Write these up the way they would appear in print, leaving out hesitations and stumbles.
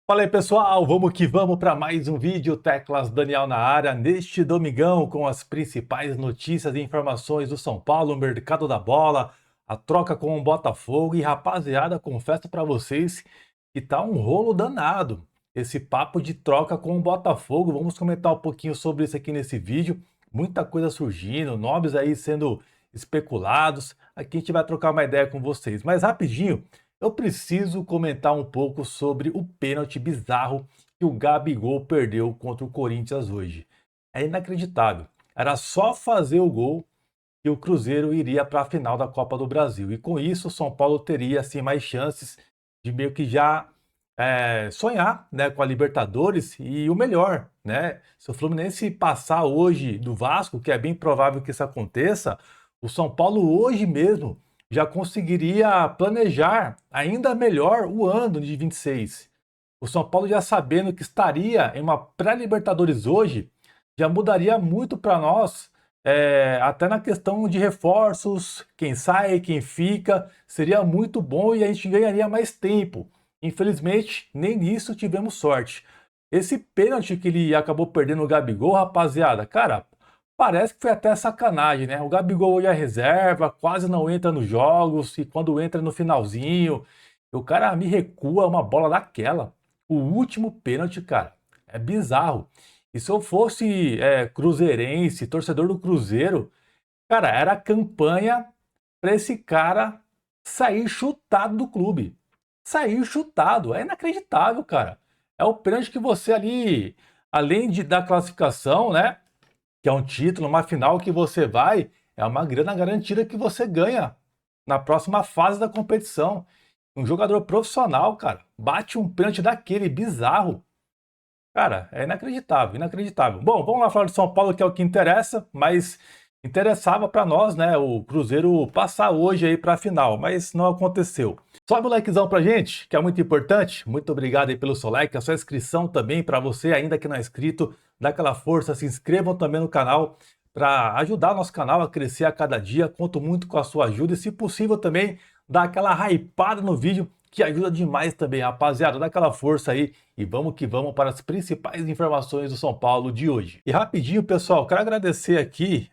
Fala aí pessoal, vamos que vamos para mais um vídeo, Teclas Daniel na área, neste domingão com as principais notícias e informações do São Paulo, o mercado da bola, a troca com o Botafogo e rapaziada, confesso para vocês que tá um rolo danado esse papo de troca com o Botafogo, vamos comentar um pouquinho sobre isso aqui nesse vídeo, muita coisa surgindo, nomes aí sendo especulados, aqui a gente vai trocar uma ideia com vocês, mas rapidinho, eu preciso comentar um pouco sobre o pênalti bizarro que o Gabigol perdeu contra o Corinthians hoje. É inacreditável. Era só fazer o gol que o Cruzeiro iria para a final da Copa do Brasil. E com isso, o São Paulo teria assim, mais chances de meio que já sonhar, né, com a Libertadores e o melhor, né? Se o Fluminense passar hoje do Vasco, que é bem provável que isso aconteça, o São Paulo hoje mesmo já conseguiria planejar ainda melhor o ano de 26. O São Paulo já sabendo que estaria em uma pré-Libertadores hoje, já mudaria muito para nós, até na questão de reforços, quem sai, quem fica, seria muito bom e a gente ganharia mais tempo. Infelizmente, nem nisso tivemos sorte. Esse pênalti que ele acabou perdendo no Gabigol, rapaziada, cara, parece que foi até sacanagem, né? O Gabigol hoje é reserva, quase não entra nos jogos, e quando entra no finalzinho, o cara me recua uma bola daquela. O último pênalti, cara, é bizarro. E se eu fosse cruzeirense, torcedor do Cruzeiro, cara, era campanha para esse cara sair chutado do clube. Sair chutado, é inacreditável, cara. É o pênalti que você ali, além da classificação, né? Que é um título, uma final que você vai, é uma grana garantida que você ganha na próxima fase da competição. Um jogador profissional, cara, bate um pênalti daquele bizarro. Cara, é inacreditável, inacreditável. Bom, vamos lá falar de São Paulo, que é o que interessa, mas interessava para nós, né, o Cruzeiro passar hoje aí para a final, mas não aconteceu. Sobe o likezão pra gente, que é muito importante. Muito obrigado aí pelo seu like, a sua inscrição também para você ainda que não é inscrito, dá aquela força, se inscrevam também no canal para ajudar o nosso canal a crescer a cada dia. Conto muito com a sua ajuda e, se possível, também dá aquela hypada no vídeo, que ajuda demais também, rapaziada. Dá aquela força aí e vamos que vamos para as principais informações do São Paulo de hoje. E rapidinho, pessoal, quero agradecer aqui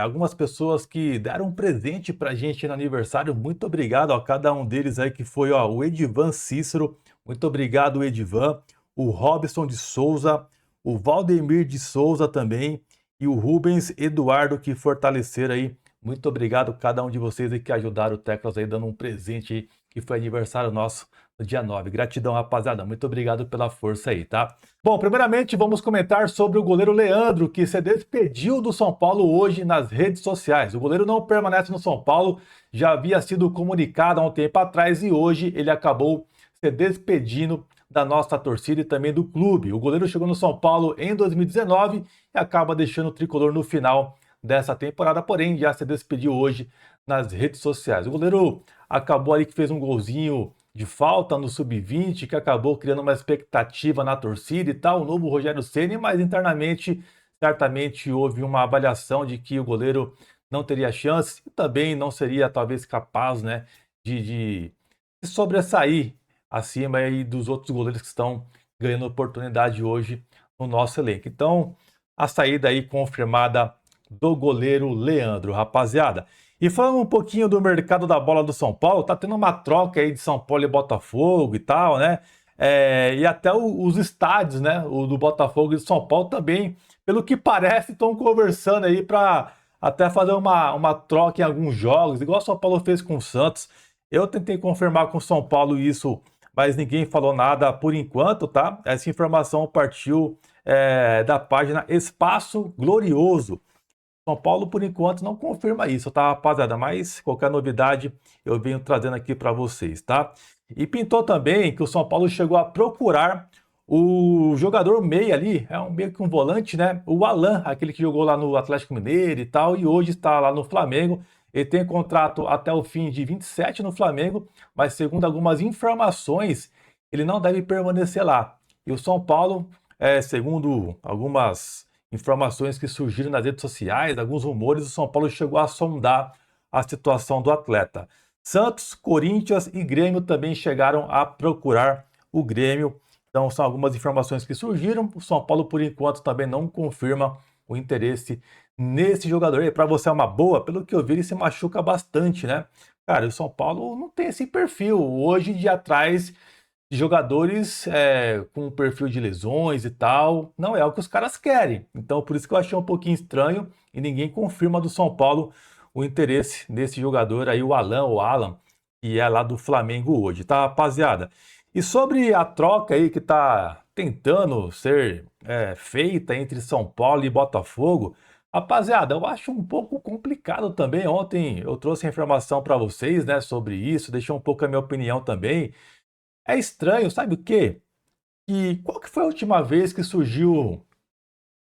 algumas pessoas que deram um presente pra gente no aniversário. Muito obrigado a cada um deles aí, que foi o Edivan Cícero. Muito obrigado, Edivan. O Robson de Souza, o Valdemir de Souza também e o Rubens Eduardo, que fortaleceram aí. Muito obrigado a cada um de vocês aí que ajudaram o Teclas aí, dando um presente aí, que foi aniversário nosso no dia 9. Gratidão, rapaziada. Muito obrigado pela força aí, tá? Bom, primeiramente vamos comentar sobre o goleiro Leandro, que se despediu do São Paulo hoje nas redes sociais. O goleiro não permanece no São Paulo, já havia sido comunicado há um tempo atrás e hoje ele acabou se despedindo da nossa torcida e também do clube. O goleiro chegou no São Paulo em 2019 e acaba deixando o tricolor no final dessa temporada, porém já se despediu hoje nas redes sociais. O goleiro acabou ali que fez um golzinho de falta no sub-20, que acabou criando uma expectativa na torcida e tal, o novo Rogério Ceni, mas internamente certamente houve uma avaliação de que o goleiro não teria chance e também não seria talvez capaz, né, de sobressair acima aí dos outros goleiros que estão ganhando oportunidade hoje no nosso elenco. Então, a saída aí confirmada do goleiro Leandro, rapaziada. E falando um pouquinho do mercado da bola do São Paulo, tá tendo uma troca aí de São Paulo e Botafogo e tal, né? E até os estádios, né? O do Botafogo e do São Paulo também, pelo que parece, estão conversando aí para até fazer uma troca em alguns jogos, igual o São Paulo fez com o Santos. Eu tentei confirmar com o São Paulo isso, mas ninguém falou nada por enquanto, tá? Essa informação partiu da página Espaço Glorioso. São Paulo, por enquanto, não confirma isso, tá, rapaziada? Mas qualquer novidade eu venho trazendo aqui para vocês, tá? E pintou também que o São Paulo chegou a procurar o jogador meia ali, meio que um volante, né? O Alan, aquele que jogou lá no Atlético Mineiro e tal, e hoje está lá no Flamengo. Ele tem contrato até o fim de 27 no Flamengo, mas segundo algumas informações, ele não deve permanecer lá. E o São Paulo, segundo algumas informações que surgiram nas redes sociais, alguns rumores, o São Paulo chegou a sondar a situação do atleta. Santos, Corinthians e Grêmio também chegaram a procurar o Grêmio, Então são algumas informações que surgiram. O São Paulo, por enquanto, também não confirma o interesse nesse jogador. E para você é uma boa, pelo que eu vi, ele se machuca bastante, né? Cara, o São Paulo não tem esse perfil hoje de ir atrás de jogadores com um perfil de lesões e tal. Não é o que os caras querem. Então, por isso que eu achei um pouquinho estranho e ninguém confirma do São Paulo o interesse nesse jogador aí, o Alan, que é lá do Flamengo hoje, tá, rapaziada? E sobre a troca aí que tá tentando ser feita entre São Paulo e Botafogo, rapaziada, eu acho um pouco complicado também. Ontem eu trouxe a informação para vocês, né, sobre isso, deixei um pouco a minha opinião também. É estranho, sabe o quê? E qual que foi a última vez que surgiu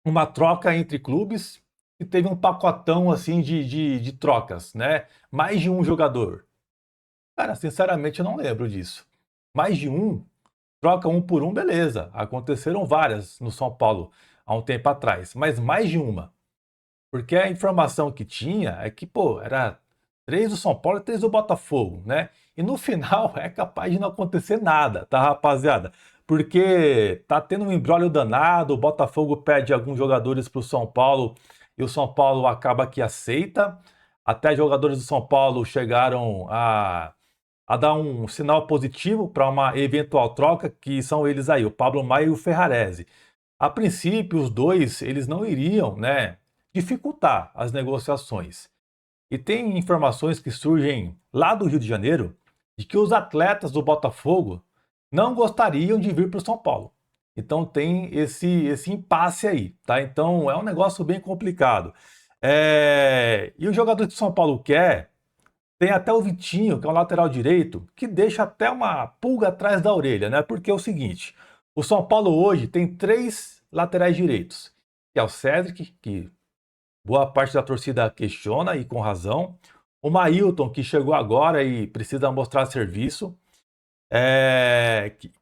uma troca entre clubes e teve um pacotão assim de trocas, né? Mais de um jogador. Cara, sinceramente eu não lembro disso. Mais de um, troca um por um, beleza. Aconteceram várias no São Paulo há um tempo atrás, mas mais de uma. Porque a informação que tinha é que, pô, era 3 do São Paulo e 3 do Botafogo, né? E no final é capaz de não acontecer nada, tá, rapaziada? Porque tá tendo um imbróglio danado, o Botafogo pede alguns jogadores pro São Paulo e o São Paulo acaba que aceita. Até jogadores do São Paulo chegaram a dar um sinal positivo para uma eventual troca, que são eles aí, o Pablo Maia e o Ferrarese. A princípio, os dois, eles não iriam, né, dificultar as negociações. E tem informações que surgem lá do Rio de Janeiro de que os atletas do Botafogo não gostariam de vir para o São Paulo. Então tem esse impasse aí, tá? Então é um negócio bem complicado. E o jogador que o São Paulo quer, tem até o Vitinho, que é um lateral direito, que deixa até uma pulga atrás da orelha, né? Porque é o seguinte, o São Paulo hoje tem 3 laterais direitos, que é o Cedric, que boa parte da torcida questiona e com razão. O Mailton, que chegou agora e precisa mostrar serviço.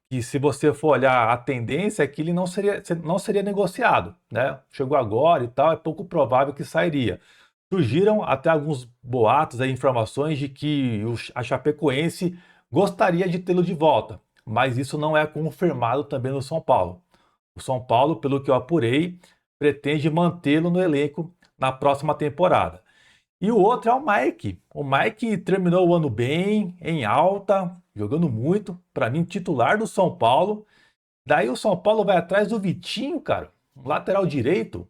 Que se você for olhar a tendência é que ele não seria negociado, né? Chegou agora e tal, é pouco provável que sairia. Surgiram até alguns boatos, informações de que a Chapecoense gostaria de tê-lo de volta, mas isso não é confirmado também no São Paulo. O São Paulo, pelo que eu apurei, pretende mantê-lo no elenco na próxima temporada. E o outro é o Mike. O Mike terminou o ano bem, em alta, jogando muito, para mim titular do São Paulo. Daí o São Paulo vai atrás do Vitinho, cara, um lateral direito.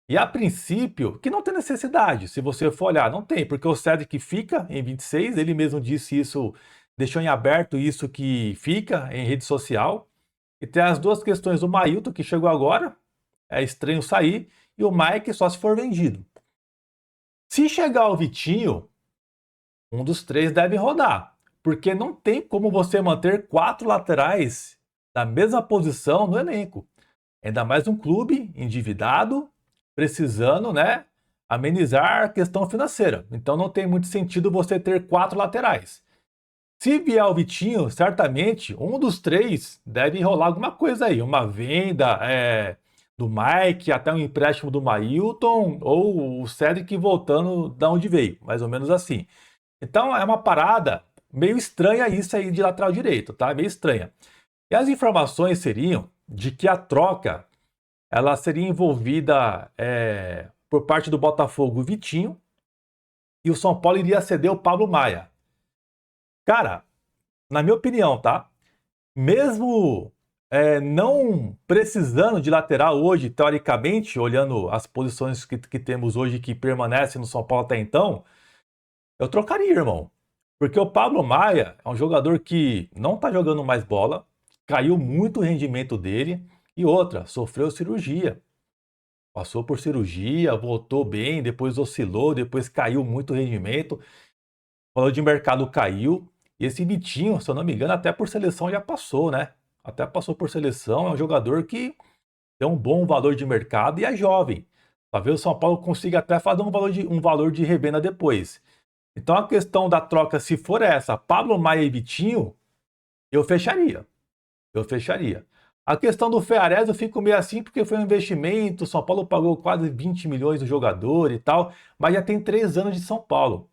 E a princípio, que não tem necessidade, se você for olhar, não tem, porque o Cedric fica em 26, ele mesmo disse isso, deixou em aberto isso que fica em rede social. E tem as duas questões do Mailton, que chegou agora, é estranho sair, e o Mike só se for vendido. Se chegar o Vitinho, um dos 3 deve rodar, porque não tem como você manter 4 laterais da mesma posição no elenco. Ainda mais um clube endividado, precisando, né, amenizar a questão financeira. Então não tem muito sentido você ter 4 laterais. Se vier o Vitinho, certamente um dos 3 deve rolar alguma coisa aí, uma venda do Mike, até um empréstimo do Mailton, ou o Cedric voltando da onde veio, mais ou menos assim. Então é uma parada meio estranha isso aí de lateral direito, tá? Meio estranha. E as informações seriam de que a troca ela seria envolvida por parte do Botafogo Vitinho e o São Paulo iria ceder o Pablo Maia. Cara, na minha opinião, tá? Mesmo não precisando de lateral hoje, teoricamente, olhando as posições que temos hoje que permanecem no São Paulo até então, eu trocaria, irmão. Porque o Pablo Maia é um jogador que não tá jogando mais bola, caiu muito o rendimento dele e outra, sofreu cirurgia. Passou por cirurgia, voltou bem, depois oscilou, depois caiu muito o rendimento. O valor de mercado caiu. E esse Vitinho, se eu não me engano, até por seleção já passou, né? Até passou por seleção, é um jogador que tem um bom valor de mercado e é jovem. Talvez o São Paulo consiga até fazer um valor de revenda depois. Então a questão da troca, se for essa, Pablo Maia e Vitinho, eu fecharia. Eu fecharia. A questão do Ferrarese eu fico meio assim porque foi um investimento, o São Paulo pagou quase 20 milhões do jogador e tal, mas já tem 3 anos de São Paulo.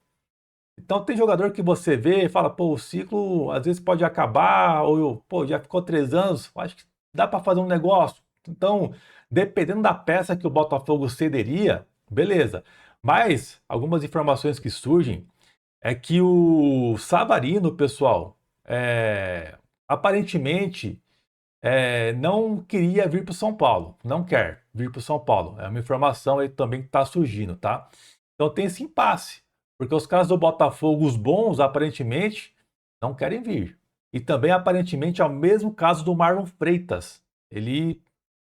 Então tem jogador que você vê e fala, pô, o ciclo às vezes pode acabar, ou pô, já ficou 3 anos, acho que dá para fazer um negócio. Então, dependendo da peça que o Botafogo cederia, beleza. Mas algumas informações que surgem é que o Savarino, pessoal, aparentemente não queria vir para o São Paulo, não quer vir para o São Paulo. É uma informação aí também que está surgindo, tá? Então tem esse impasse, porque os caras do Botafogo, os bons, aparentemente, não querem vir. E também, aparentemente, é o mesmo caso do Marlon Freitas. Ele,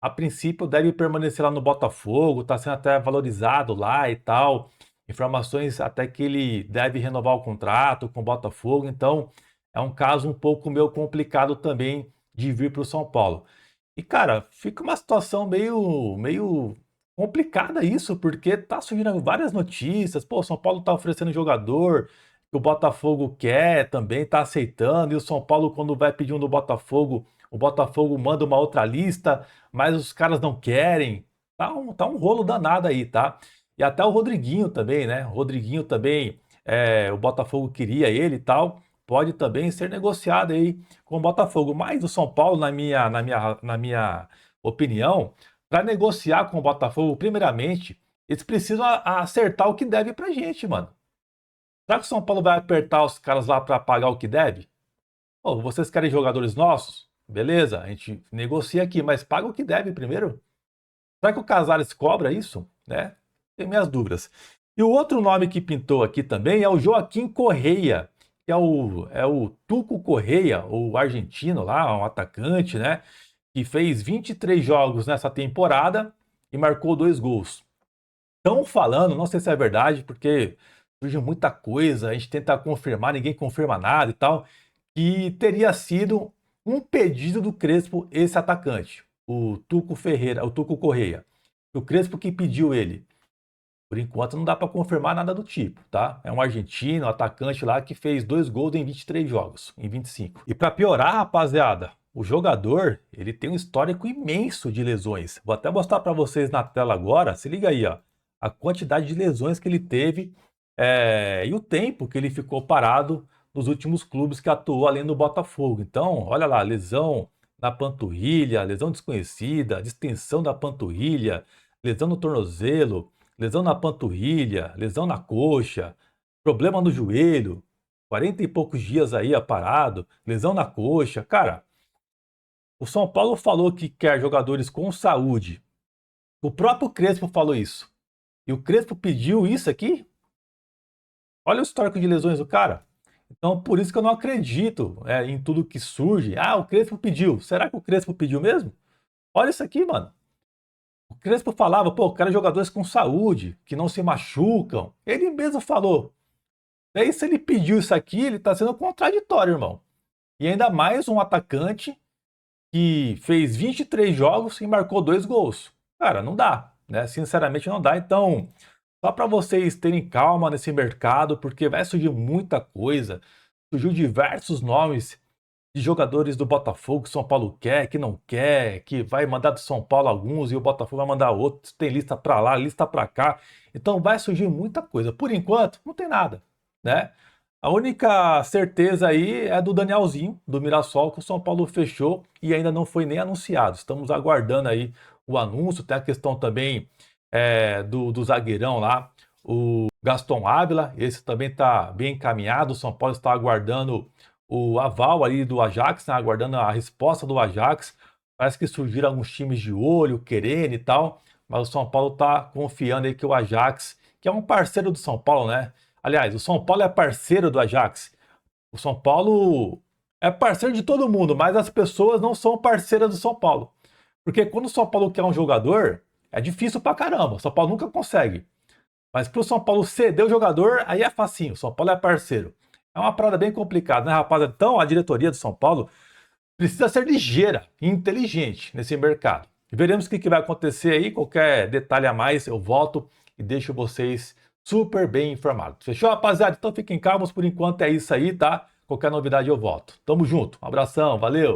a princípio, deve permanecer lá no Botafogo, está sendo até valorizado lá e tal. Informações até que ele deve renovar o contrato com o Botafogo. Então, é um caso um pouco meio complicado também de vir para o São Paulo. E, cara, fica uma situação meio complicada isso, porque tá surgindo várias notícias. Pô, o São Paulo tá oferecendo jogador, que o Botafogo quer também, tá aceitando. E o São Paulo, quando vai pedir um do Botafogo, o Botafogo manda uma outra lista, mas os caras não querem. Tá um rolo danado aí, tá? E até o Rodriguinho também, né? O Rodriguinho também, o Botafogo queria ele e tal. Pode também ser negociado aí com o Botafogo. Mas o São Paulo, na minha opinião, para negociar com o Botafogo, primeiramente, eles precisam acertar o que deve pra gente, mano. Será que o São Paulo vai apertar os caras lá para pagar o que deve? Pô, vocês querem jogadores nossos? Beleza, a gente negocia aqui, mas paga o que deve primeiro. Será que o Casares cobra isso? Né? Tenho minhas dúvidas. E o outro nome que pintou aqui também é o Joaquim Correia, que é o Tuco Correia, o argentino lá, um atacante, né? Que fez 23 jogos nessa temporada e marcou 2 gols. Estão falando, não sei se é verdade, porque surge muita coisa, a gente tenta confirmar, ninguém confirma nada e tal, que teria sido um pedido do Crespo esse atacante, o Tuco Ferreira, o Tuco Correia. O Crespo que pediu ele. Por enquanto não dá para confirmar nada do tipo, tá? É um argentino, um atacante lá que fez 2 gols em 23 jogos, em 25. E para piorar, rapaziada, o jogador, ele tem um histórico imenso de lesões. Vou até mostrar para vocês na tela agora, se liga aí, ó. A quantidade de lesões que ele teve e o tempo que ele ficou parado nos últimos clubes que atuou além do Botafogo. Então, olha lá, lesão na panturrilha, lesão desconhecida, distensão da panturrilha, lesão no tornozelo, lesão na panturrilha, lesão na coxa, problema no joelho, 40 e poucos dias aí parado, lesão na coxa. Cara, o São Paulo falou que quer jogadores com saúde. O próprio Crespo falou isso. E o Crespo pediu isso aqui? Olha o histórico de lesões do cara. Então, por isso que eu não acredito em tudo que surge. Ah, o Crespo pediu. Será que o Crespo pediu mesmo? Olha isso aqui, mano. O Crespo falava, pô, eu quero jogadores com saúde, que não se machucam. Ele mesmo falou. Daí, se ele pediu isso aqui, ele tá sendo contraditório, irmão. E ainda mais um atacante que fez 23 jogos e marcou 2 gols. Cara, não dá, né? Sinceramente não dá. Então, só para vocês terem calma nesse mercado, porque vai surgir muita coisa. Surgiu diversos nomes de jogadores do Botafogo que São Paulo quer, que não quer, que vai mandar do São Paulo alguns e o Botafogo vai mandar outros. Tem lista para lá, lista para cá. Então vai surgir muita coisa. Por enquanto, não tem nada, né? A única certeza aí é do Danielzinho, do Mirassol, que o São Paulo fechou e ainda não foi nem anunciado. Estamos aguardando aí o anúncio. Tem a questão também do zagueirão lá, o Gaston Ávila. Esse também está bem encaminhado. O São Paulo está aguardando o aval ali do Ajax, né? Aguardando a resposta do Ajax. Parece que surgiram alguns times de olho, querendo e tal, mas o São Paulo está confiando aí que o Ajax, que é um parceiro do São Paulo, né? Aliás, o São Paulo é parceiro do Ajax. O São Paulo é parceiro de todo mundo, mas as pessoas não são parceiras do São Paulo. Porque quando o São Paulo quer um jogador, é difícil pra caramba. O São Paulo nunca consegue. Mas pro São Paulo ceder o jogador, aí é facinho. O São Paulo é parceiro. É uma parada bem complicada, né, rapaziada? Então, a diretoria do São Paulo precisa ser ligeira e inteligente nesse mercado. Veremos o que vai acontecer aí. Qualquer detalhe a mais, eu volto e deixo vocês super bem informados. Fechou, rapaziada? Então fiquem calmos, por enquanto é isso aí, tá? Qualquer novidade eu volto. Tamo junto, um abração, valeu!